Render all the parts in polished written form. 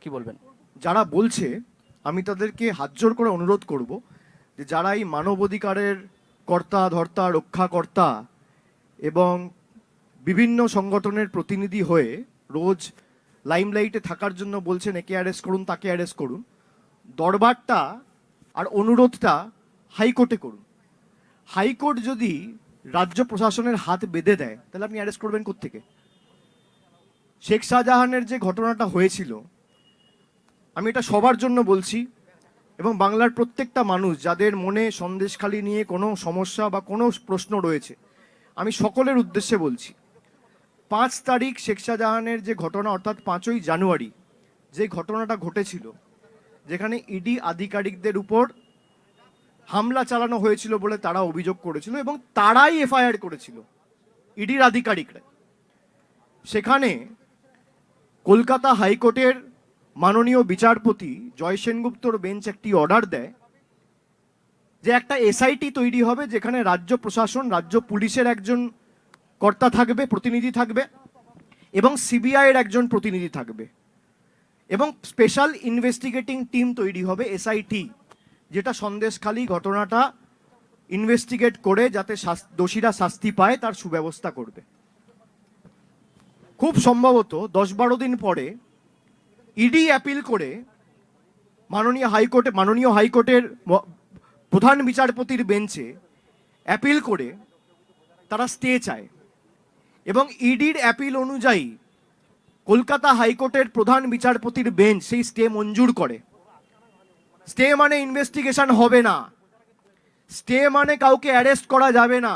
কি বলবেন? যারা বলছে আমি তাদেরকে হাতজোড় করে অনুরোধ করব যে যারা এই মানবাধিকারের কর্তা ধর্তা রক্ষাকর্তা এবং বিভিন্ন সংগঠনের প্রতিনিধি হয়ে রোজ লাইমলাইটে থাকার জন্য বলছেন একে অ্যারেস্ট করুন তাকে অ্যারেস্ট করুন, দরবারটা আর অনুরোধটা হাইকোর্টে করুন। হাইকোর্ট যদি রাজ্য প্রশাসনের হাত বেঁধে দেয় তাহলে আপনি অ্যারেস্ট করবেন কোত্থেকে? শেখ শাহজাহানের যে ঘটনাটা হয়েছিল, আমি এটা সবার জন্য বলছি এবং বাংলার প্রত্যেকটা মানুষ যাদের মনে সন্দেশখালি নিয়ে কোনো সমস্যা বা কোনো প্রশ্ন রয়েছে, আমি সকলের উদ্দেশ্যে বলছি, 5 তারিখ শেখ শাহজাহানের যে ঘটনা অর্থাৎ 5ই জানুয়ারি যে ঘটনাটা ঘটেছিল, যেখানে ইডি আধিকারিকদের উপর হামলা চালানো হয়েছিল বলে তারা অভিযোগ করেছিল এবং তারাই এফআইআর করেছিল, ইডির আধিকারিকরা। সেখানে কলকাতা হাইকোর্টের মাননীয় বিচারপতি জয় সেনগুপ্তর বেঞ্চ একটি অর্ডার দেয় যে একটা এসআইটি তৈরি হবে, যেখানে রাজ্য প্রশাসন, রাজ্য পুলিশের একজন কর্তা থাকবে, প্রতিনিধি থাকবে এবং সিবিআইয়ের একজন প্রতিনিধি থাকবে এবং স্পেশাল ইনভেস্টিগেটিং টিম তৈরি হবে এসআইটি, যেটা সন্দেশখালি ঘটনাটা ইনভেস্টিগেট করে যাতে দোষীরা শাস্তি পায় তার সুব্যবস্থা করবে। খুব সম্ভবত 10-12 দিন পরে ইডি অ্যাপিল করে মাননীয় হাইকোর্টের প্রধান বিচারপতির বেঞ্চে অ্যাপিল করে তারা স্টে চায় এবং ইডির অ্যাপিল অনুযায়ী কলকাতা হাইকোর্টের প্রধান বিচারপতির বেঞ্চ সেই স্টে মঞ্জুর করে। স্টে মানে ইনভেস্টিগেশন হবে না, স্টে মানে কাউকে অ্যারেস্ট করা যাবে না,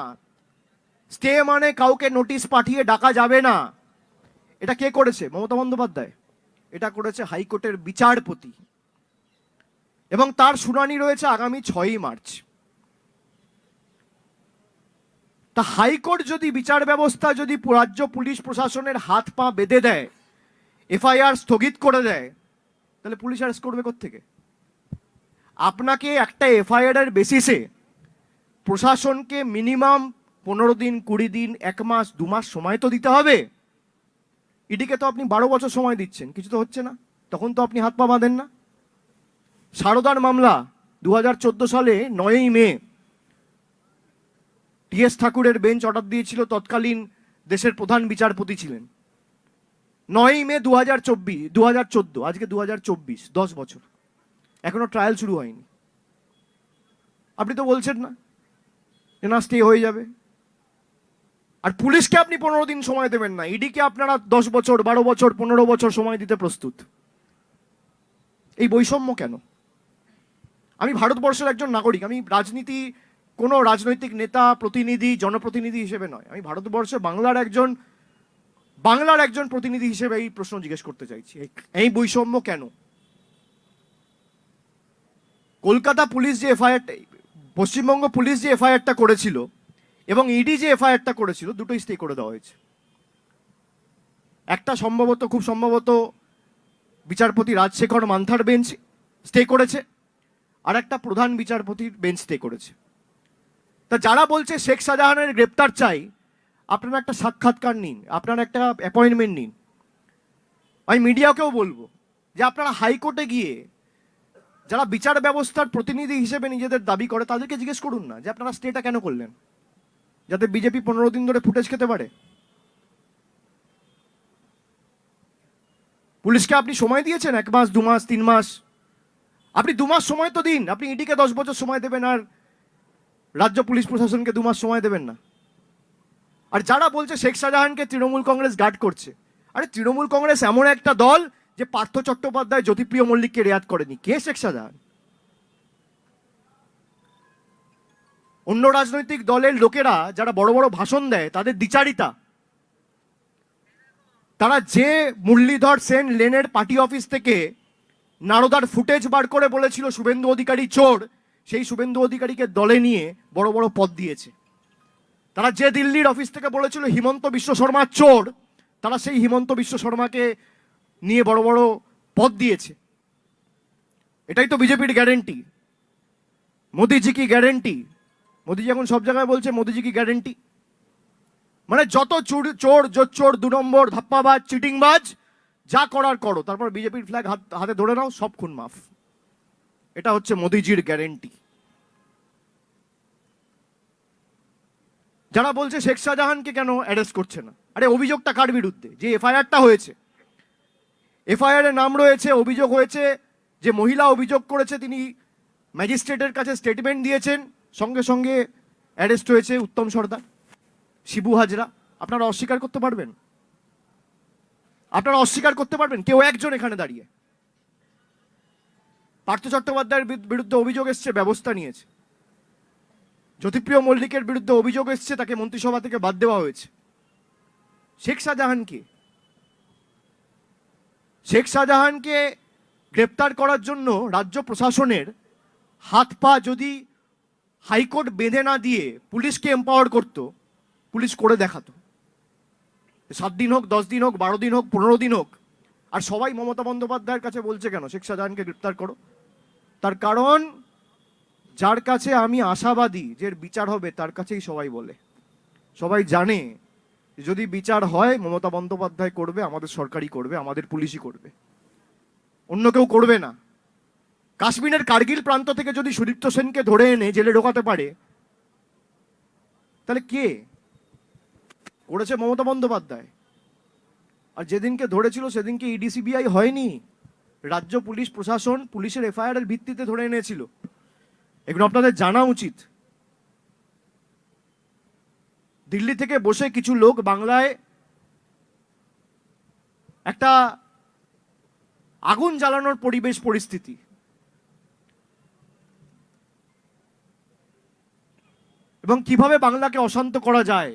স্টে মানে কাউকে নোটিশ পাঠিয়ে ডাকা যাবে না। এটা কে করেছে? মমতা বন্দ্যোপাধ্যায়। এটা করেছে হাইকোর্টের বিচারপতি এবং তার শুনানি রয়েছে আগামী 6ই মার্চ। তা হাইকোর্ট যদি বিচার ব্যবস্থা যদি রাজ্য পুলিশ প্রশাসনের হাত পা বেঁধে দেয়, এফআইআর স্থগিত করে দেয়, তাহলে পুলিশ অ্যারেস্ট করবে কোত্থেকে? আপনাকে একটা এফআইআর এর বেসিসে প্রশাসনকে মিনিমাম 15 দিন, 20 দিন, 1 মাস, 2 মাস সময় তো দিতে হবে। ইডিকে তো আপনি 12 বছর সময় দিচ্ছেন, কিছু তো হচ্ছে না, তখন তো আপনি হাত পা বাঁধেন না। সারদার মামলা 2014 সালে 9ই মে টিএস ঠাকুরের বেঞ্চ অর্ডার দিয়েছিল, তৎকালীন দেশের প্রধান বিচারপতি ছিলেন। 9ই মে 2014, আজকে 2024, 10 বছর, এখনো ট্রায়াল শুরু হয়নি। আপনি তো বলছেন না যে না স্টে হয়ে যাবে। আর পুলিশকে আপনি 15 দিন সময় দেবেন না, ইডিকে আপনারা 10 বছর, 12 বছর, 15 বছর সময় দিতে প্রস্তুত। এই বৈষম্য কেন? আমি ভারতবর্ষের একজন নাগরিক, আমি কোনো রাজনৈতিক নেতা, প্রতিনিধি, জনপ্রতিনিধি হিসেবে নয়, আমি ভারতবর্ষে বাংলার একজন প্রতিনিধি হিসেবে এই প্রশ্ন জিজ্ঞেস করতে চাইছি, এই বৈষম্য কেন? কলকাতা পুলিশ যে পশ্চিমবঙ্গ পুলিশ যে এফআইআরটা করেছিল এবং ইডি যে এফআইআরটা করেছিল, দুটোই স্টে করে দেওয়া হয়েছে। একটা খুব সম্ভবত বিচারপতি রাজশেখর মান্থার বেঞ্চ স্টে করেছে, আর একটা প্রধান বিচারপতির বেঞ্চ স্টে করেছে। তা যারা বলছে শেখ শাহজাহানের গ্রেপ্তার চাই, আপনারা একটা সাক্ষাৎকার নিন, আপনারা একটা অ্যাপয়েন্টমেন্ট নিন। আমি মিডিয়াকেও বলবো যে আপনারা হাইকোর্টে গিয়ে যারা বিচার ব্যবস্থার প্রতিনিধি হিসেবে নিজেদের দাবি করে তাদেরকে জিজ্ঞেস করুন না যে আপনারা স্টেটা কেন করলেন, যাতে বিজেপি 15 দিন ধরে ফুটেজ খেতে পারে। পুলিশকে আপনি সময় দিয়েছেন 1 মাস, 2 মাস, 3 মাস। আপনি 2 মাস সময় তো দিন। আপনি ইডিকে 10 বছর সময় দেবেন আর রাজ্য পুলিশ প্রশাসনকে 2 মাস সময় দেবেন না। আর যারা বলছে শেখ শাহজাহানকে তৃণমূল কংগ্রেস গার্ড করছে, আরে তৃণমূল কংগ্রেস এমন একটা দল যে পার্থ চট্টোপাধ্যায়, জ্যোতিপ্রিয় মল্লিককে রেয়াত করেনি। কে শেখ শাহজাহান? অন্য রাজনৈতিক দলের লোকেরা যারা বড় বড় ভাষণ দেয়, তাদের দ্বিচারিতা, তারা যে মুরলীধর সেন লেনের পার্টি অফিস থেকে নারদার ফুটেজ বার করে বলেছিল শুভেন্দু অধিকারী চোর, সেই শুভেন্দু অধিকারীকে দলে নিয়ে বড় বড় পদ দিয়েছে। তারা যে দিল্লির অফিস থেকে বলেছিল হিমন্ত বিশ্ব শর্মা চোর, তারা সেই হিমন্ত বিশ্ব শর্মাকে নিয়ে বড় বড় পদ দিয়েছে। এটাই তো বিজেপির গ্যারেন্টি। মোদিজি কি গ্যারেন্টি? মোদিজি এখন সব জায়গায় বলছে মোদিজি কি গ্যারেন্টি। মানে যত চোর, 2 নম্বর ধাপ্পাবাজ, চিটিংবাজ যা করার করো, তারপর বিজেপির ফ্ল্যাগ হাতে ধরে নাও, সব খুন মাফ। এটা হচ্ছে মোদিজির গ্যারেন্টি। যারা বলছে শেখ শাহজাহানকে কেন অ্যারেস্ট করছে না, আরে অভিযোগটা কার বিরুদ্ধে? যে এফআইআরটা হয়েছে, এফআইআর এর নাম রয়েছে, অভিযোগ হয়েছে, যে মহিলা অভিযোগ করেছে তিনি ম্যাজিস্ট্রেটের কাছে স্টেটমেন্ট দিয়েছেন, সঙ্গে সঙ্গে অ্যারেস্ট হয়েছে উত্তম সর্দার, শিবু হাজরা। আপনারা অস্বীকার করতে পারবেন? আপনারা অস্বীকার করতে পারবেন? কেউ একজন এখানে দাঁড়িয়ে। পার্থ চট্টোপাধ্যায়ের বিরুদ্ধে অভিযোগ এসছে, ব্যবস্থা নিয়েছে। জ্যোতিপ্রিয় মল্লিকের বিরুদ্ধে অভিযোগ এসছে, তাকে মন্ত্রিসভা থেকে বাদ দেওয়া হয়েছে। শেখ শাহজাহানকে শেখ শাহজাহানকে গ্রেপ্তার করার জন্য রাজ্য প্রশাসনের হাত পা যদি হাইকোর্ট বেঁধে না দিয়ে পুলিশকে এম্পাওয়ার করত, পুলিশ করে দেখাতো। 7 দিন হোক, 10 দিন হোক, 12 দিন হোক, 15 দিন হোক। আর সবাই মমতা বন্দ্যোপাধ্যায়ের কাছে বলছে কেন শেখ শাহজাহানকে গ্রেপ্তার করো? তার কারণ, যার কাছে আমি আশাবাদী যে বিচার হবে, তার কাছেই সবাই বলে। সবাই জানে যদি বিচার হয় মমতা বন্দ্যোপাধ্যায় করবে, আমাদের সরকারই করবে, আমাদের পুলিশই করবে, অন্য কেউ করবে না। কাশ্মীরের কার্গিল প্রান্ত থেকে যদি সুদীপ্ত সেনকে ধরে এনে জেলে ঢোকাতে পারে, তাহলে কে করেছে? মমতা বন্দ্যোপাধ্যায়। আর যেদিনকে ধরেছিল সেদিনকে ইডি সিবিআই হয়নি, রাজ্য পুলিশ প্রশাসন পুলিশের এফআইআর এর ভিত্তিতে ধরে এনেছিল। এগুলো আপনাদের জানা উচিত। দিল্লি থেকে বসে কিছু লোক বাংলায় একটা আগুন জ্বালানোর পরিবেশ পরিস্থিতি, এবং কিভাবে বাংলাকে অশান্ত করা যায়,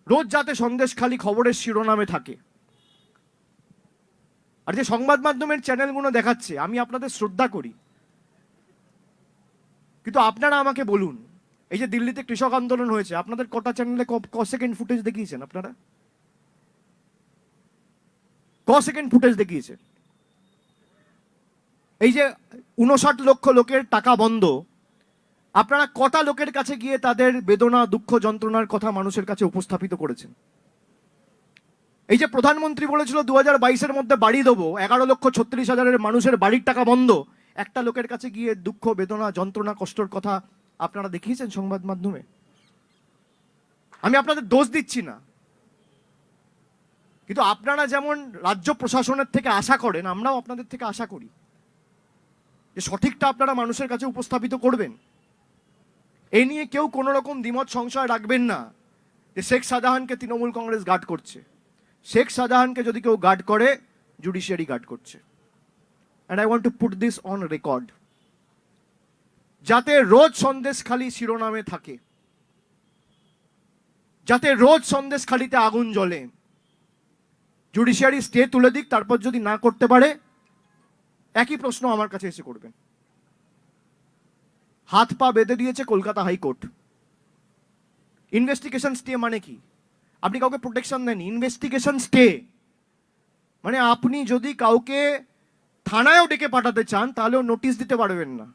রোজ যাতে সন্দেশখালি খবরের শিরোনামে থাকে। আর যে সংবাদ মাধ্যমের চ্যানেলগুলো দেখাচ্ছে, আমি আপনাদের শ্রদ্ধা করি, কিন্তু আপনারা আমাকে বলুন, এই যে দিল্লিতে কৃষক আন্দোলন হয়েছে, আপনাদের কটা চ্যানেলে ক সেকেন্ড ফুটেজ দেখিয়েছেন? আপনারা ক সেকেন্ড ফুটেজ দেখিয়েছেন? এই যে 59 লক্ষ লোকের টাকা বন্ধ, আপনারা কটা লোকের কাছে গিয়ে তাদের বেদনা, দুঃখ, যন্ত্রণার কথা মানুষের কাছে উপস্থাপিত করেছেন? এই যে প্রধানমন্ত্রী বলেছিল 2022-এর মধ্যে বাড়ি দেবো, 11,36,000 মানুষের বাড়ির টাকা বন্ধ, একটা লোকের কাছে গিয়ে দুঃখ, বেদনা, যন্ত্রণা, কষ্টর কথা আপনারা দেখিয়েছেন সংবাদ মাধ্যমে? আমি আপনাদের দোষ দিচ্ছি না, কিন্তু আপনারা যেমন রাজ্য প্রশাসনের থেকে আশা করেন, আমরাও আপনাদের থেকে আশা করি যে সঠিকটা আপনারা মানুষের কাছে উপস্থাপিত করবেন। এই নিয়ে কেউ কোনো রকম দ্বিমত সংশয় রাখবেন না যে শেখ শাহজাহানকে তৃণমূল কংগ্রেস গার্ড করছে। শেখ শাহজাহানকে যদি কেউ গার্ড করে, জুডিশিয়ারি গার্ড করছে। And I want to put this on record, যাতে রোজ সন্দেশখালি শিরোনামে থাকে, যাতে রোজ সন্দেশখালিতে আগুন জ্বলে। জুডিশিয়ারি স্টে তুলে দিক, তারপর যদি না করতে পারে একই প্রশ্ন আমার কাছে এসে করবেন। হাত পা বেঁধে দিয়েছে কলকাতা হাইকোর্ট। ইনভেস্টিগেশন স্টে মানে কি? আপনি কাউকে প্রোটেকশন দেননি, ইনভেস্টিগেশন স্টে মানে আপনি যদি কাউকে থানায়ও ডেকে পাঠাতে চান, তাহলেও নোটিশ দিতে পারবেন না,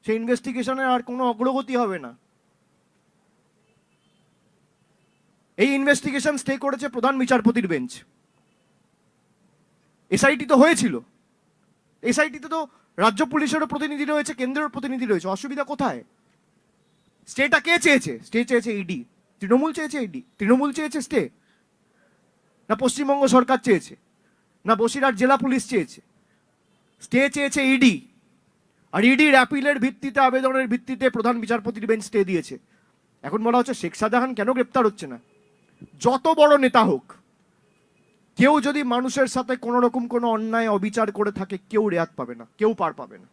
সেই ইনভেস্টিগেশনের আর কোনো অগ্রগতি হবে না। এই ইনভেস্টিগেশন স্টে করেছে প্রধান বিচারপতির বেঞ্চ। এসআইটি তো হয়েছিল, এসআইটিতে তো রাজ্য পুলিশেরও প্রতিনিধি রয়েছে, কেন্দ্রের প্রতিনিধি রয়েছে, অসুবিধা কোথায়? স্টেটা কে চেয়েছে? স্টে চেয়েছে ইডি। তৃণমূল চেয়েছে ইডি? তৃণমূল চেয়েছে স্টে? না পশ্চিমবঙ্গ সরকার চেয়েছে? না বসিরহাট জেলা পুলিশ চেয়েছে? স্টে চেয়েছে ইডি। আর ইডির অ্যাপিলের ভিত্তিতে, আবেদনের ভিত্তিতে প্রধান বিচারপতির বেঞ্চ স্টে দিয়েছে। এখন বলা হচ্ছে শেখ শাহজাহান কেন গ্রেপ্তার হচ্ছে না? যত বড় নেতা হোক, কেউ যদি মানুষের সাথে কোনো রকম কোনো অন্যায় অবিচার করে থাকে, কেউ রেহাত পাবে না, কেউ পার পাবে না।